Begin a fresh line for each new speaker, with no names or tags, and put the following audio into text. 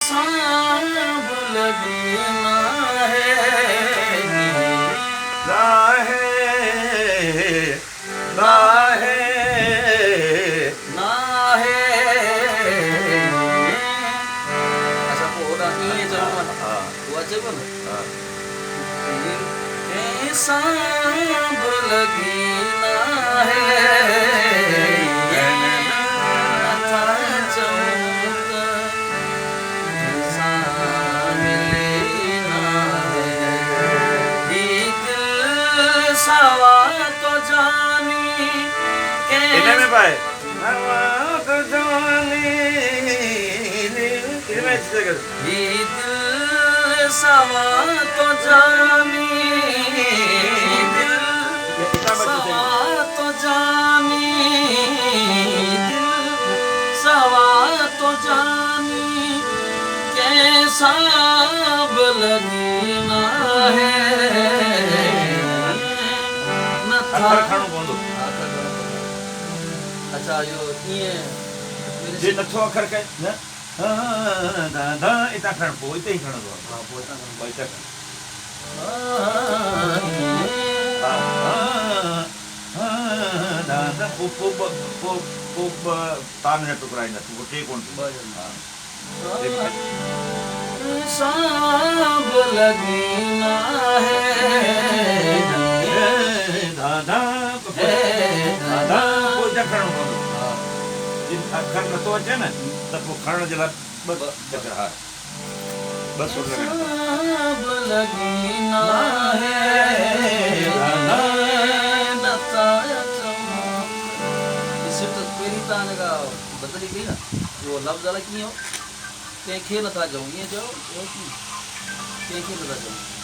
सांभ लगना है
लाहे लाहे
ना है अच्छा पूरा ये जमा वो जब ना सांभ लगना है तो जानी
इन्हें में पाए सवा तो जानी इन्हें में इससे कर
दिल सवा तो जानी दिल सवा तो जानी दिल सवा तो जानी कैसा लगना है
अखर खणो पवंदो
अच्छा यो ये
जे नथो अखर कए न दादा इता खण पोइ इते ई खणंदो आहे
हां पोइ
इते दादा पोइ तान न टुकराईंदा तूं टे कोन
सांभ लगना है
दादा दादा पोइ जा खणणो पवंदो अखर नथो अचे न त पोइ खणण जे लाइ ॿ चकर हा ॿ सुर
सांभ लगना है इसे तो पहिरीं तव्हां हिनखां बदिली कई न उहो लफ़्ज़ अलाए कीअं हो कंहिंखे नथा चऊं ईअं चयो कंहिंखे नथा चऊं